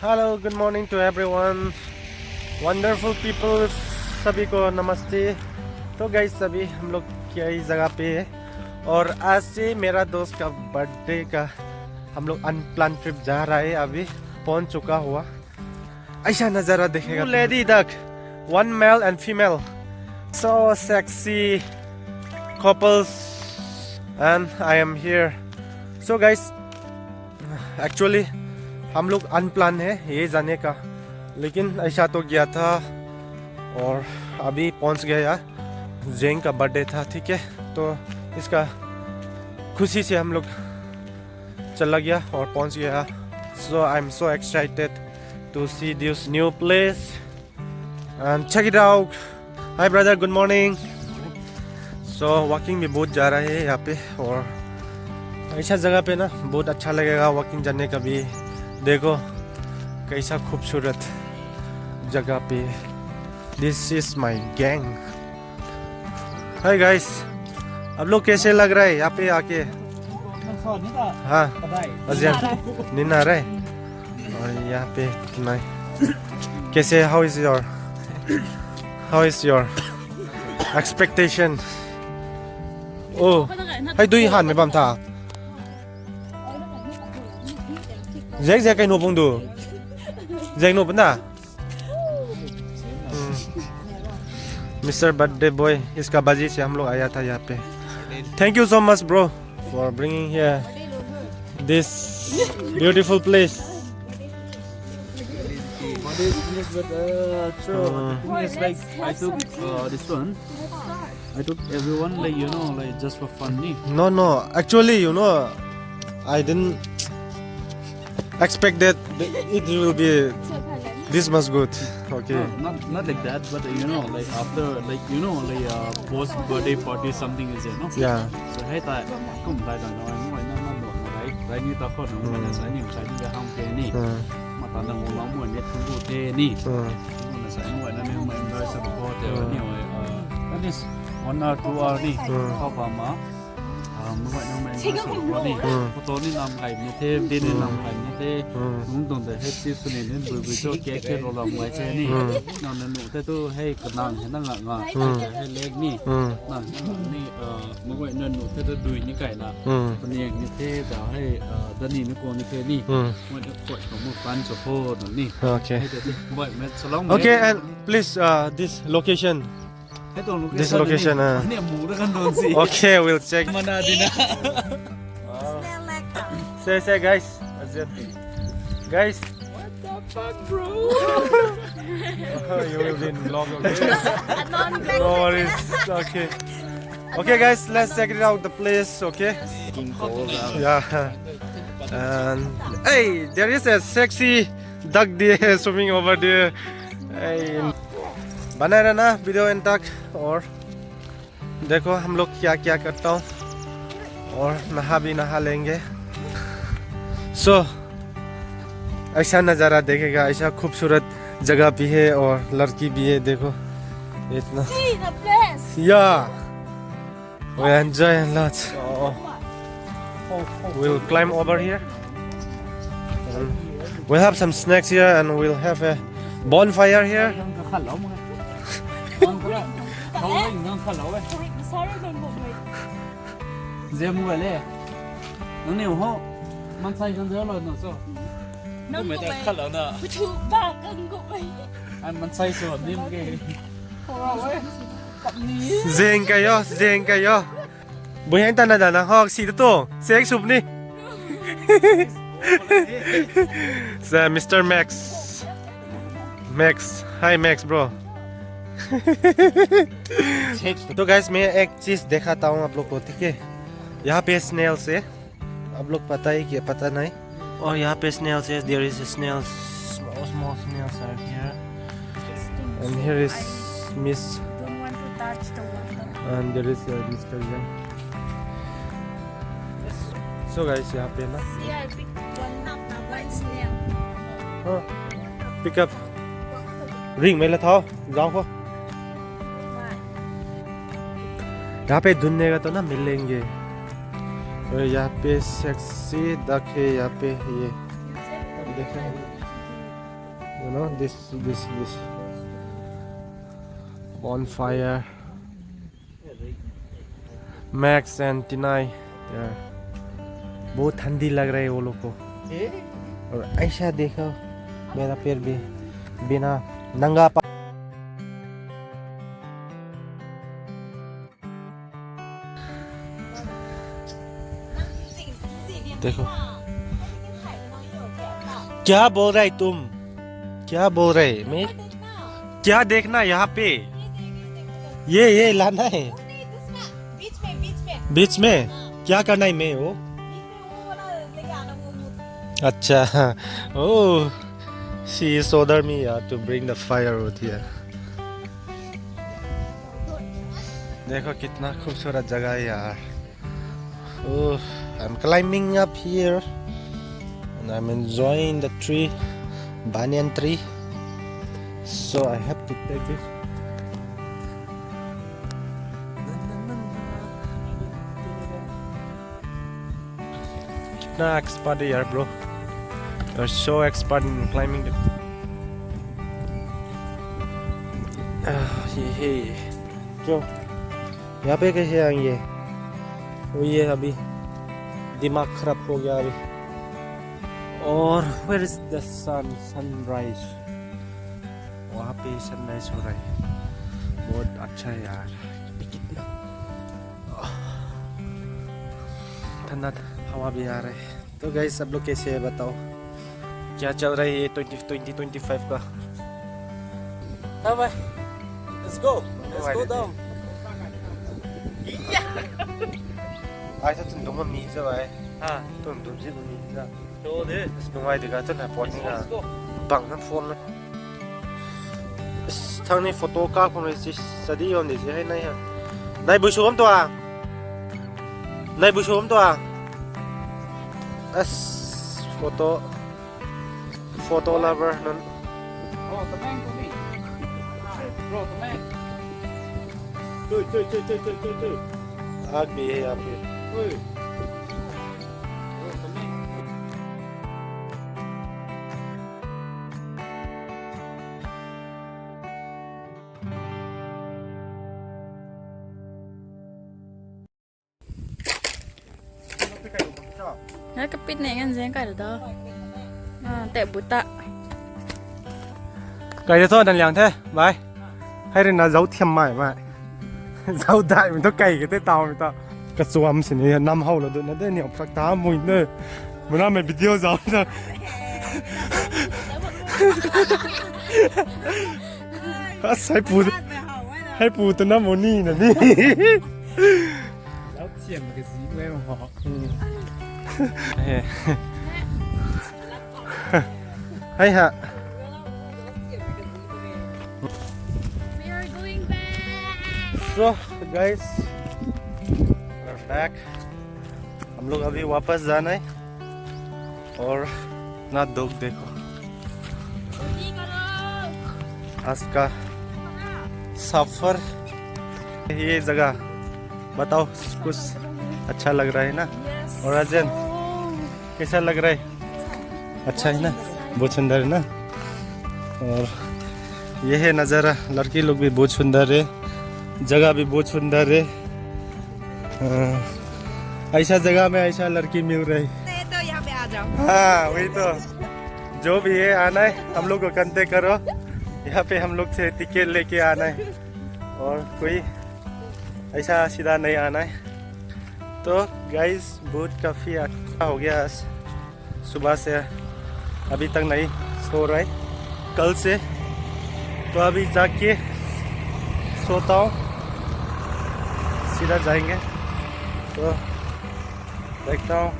Hello, good morning to everyone. Wonderful people, सभी को नमस्ते। तो गाइस सभी हम लोग कई जगह पे है और आज से मेरा दोस्त का बर्थडे का हम लोग अनप्लान ट्रिप जा रहा है। अभी पहुंच चुका हुआ। ऐसा नज़ारा देखेगा। Lady duck, one male and female, so sexy couples, and I am here. So guys, actually हम लोग अनप्लान है ये जाने का, लेकिन ऐसा तो गया था और अभी पहुंच गया। जेंग का बर्थडे था, ठीक है, तो इसका खुशी से हम लोग चला गया और पहुंच गया। So I am so excited to see this new place and check it out. Hi brother, good morning. So walking भी बहुत जा रहा है यहाँ पे, और ऐसा जगह पे ना बहुत अच्छा लगेगा वॉकिंग जाने का भी। देखो कैसा खूबसूरत जगह पे। This is my gang. Hi guys, अब लोग कैसे लग रहा है यहाँ पे आके? हाँ, अजियन नींद आ रहा है। और यहाँ पे कैसे, हाउ इज योर एक्सपेक्टेशन? ओ हाय दुई हान में बम था Zek zek kayo nupong do. Zek nup na. Mr. Birthday Boy, इसका बाजी से हम लोग आया था यहाँ पे। Thank you so much bro for bringing here this beautiful place. It's like I took this one. I took everyone like just for fun. No, actually I didn't expect that it will be this much good. Okay. Not like that, but like after post birthday party something is there, no? Yeah. So hey ta kum tai ta no right ni ta khot no na sai ni ga ham pe ni ma ta na mo mo ne thun bu te ni na sai mo na me mo embrace the support ni that is 1 or 2 hour ni kho pa ma mo gọi nó mà nó đi photo đi làm lại như thế đi làm lại như thế cũng đồng thời hết chiếc xuân nên bởi cho cái rồi làm ngoài xe đi nó nụ thế tôi hay cần làm thế năng ngạ hay lên đi làm đi mo gọi nó nụ thế tôi đuổi như cái là con nhện như thế đó hay dân đi nó còn như thế đi mọi người gọi có một fan cho phô đó đi. Okay. Vậy mà so long. Okay, and please this location. This location. Okay, we'll check. Say guys. Guys. What the fuck, bro? You will be in vlog, okay? No worries. Okay. Okay, guys, let's check it out the place. Okay. Yeah. And hey, there is a sexy duck there swimming over there. Hey. बना रहना video and तक, और देखो हम लोग क्या क्या करता हूँ, और नहा भी नहा लेंगे। सो ऐसा नज़ारा देखेगा, ऐसा खूबसूरत जगह भी है और लड़की भी है। देखो इतना या we enjoy a lot. We'll climb over here. We'll have some snacks here and we'll have a bonfire here. Dêm người lên nó nhiều hô mang say con dứa rồi nó sao nó mới ta khát lợn à chú ba cân của mày anh mang say sườn đi một cái Zeng kayo buhay ang tanada na hawak sito to sex soup ni sa Mr. Max. Hi Max bro. तो guys मैं एक चीज दिखाता हूँ आप लोग को, ठीक है? यहाँ पे स्नेल्स है, आप लोग पता है कि पता नहीं। और यहाँ पे स्नेल्स है, there is snails, small snails are here, and here is Miss, don't want to touch the water. and there is Mr. Yang. So guys यहाँ पे ना See, I picked one snail. pick up ring में लथाओ जाओ को यहाँ पे ढूंढने का तो ना मिलेंगे। और यहाँ पे सेक्सी डक है, यहाँ पे ये देखें You know, this bonfire. Max and Tinai there. बहुत ठंडी लग रही है वो लोग को। और ऐसा देखो मेरा पैर भी बिना नंगा पा देखो क्या बोल रहे तुम, क्या बोल रहे मैं क्या देखना यहाँ पे, ये लाना है बीच में क्या करना है मैं वो अच्छा oh she is ordered me to bring the fire out here। देखो कितना खूबसूरत जगह है यार। oh I'm climbing up here and I'm enjoying the tree, banyan tree, so I have to take this। कितना expert है यार bro, you're so expert in climbing the ये जो यहाँ पे कैसे आएंगे वो ये अभी दिमाग खराब हो गया अभी। और where is the sunrise, वहाँ पे सनराइज हो रहा है, बहुत अच्छा है यार। कितना ठंडा हवा भी आ रहा है। तो गाइस सब लोग कैसे है बताओ, क्या चल रहा है ये 2025 का। Let's go down। ai thật tình đúng là mì sao vậy à tôi đúng chứ mì ra đồ đấy đúng ai thì cả tất là bọn nhà bằng năm phone này thằng này photo cao không này sẽ đi on để hay này hả này buổi xuống tòa này buổi xuống tòa photo lover nó chơi आग भी है यहाँ पे। Nó cái pít này ngăn dáng cái được đó. Tệ bút tạ. Cái đấy thôi đàn làng thế, vậy. Hay là nó giấu thiềm mãi vậy. Giấu đại mìnhต้องไก่กันได้ตาวmình taกระทรวงสิเนี่ยนำเฮาแล้วนั่นได้เนี่ยพักตามุยเด้อมันน่าเป็นวิดีโอจ้าเด้อให้ปูตัวน้ำโมนี่น่ะนี่แล้วเทียมมันก็สีแววหอให้ฮะSo guys, we're back। हम लोग अभी वापस जाना है और ना दुख देखो आज का सफर। ये जगह बताओ कुछ अच्छा लग रहा है ना। और राजन कैसा लग रहा है, अच्छा है ना, बहुत सुंदर है ना। और ये है नज़ारा, लड़की लोग भी बहुत सुंदर है, जगह भी बहुत सुंदर है। ऐसा जगह में ऐसा लड़की मिल रही तो यहाँ पे आ जाओ। हाँ वही तो, जो भी है आना है हम लोग को कांटेक्ट करो, यहाँ पे हम लोग से टिकट लेके आना है और कोई ऐसा सीधा नहीं आना है। तो गाइस बहुत काफ़ी अच्छा हो गया आज सुबह से अभी तक नहीं सो रहा है कल से, तो अभी जाके सोता हूँ, सीधा जाएंगे। तो देखता हूँ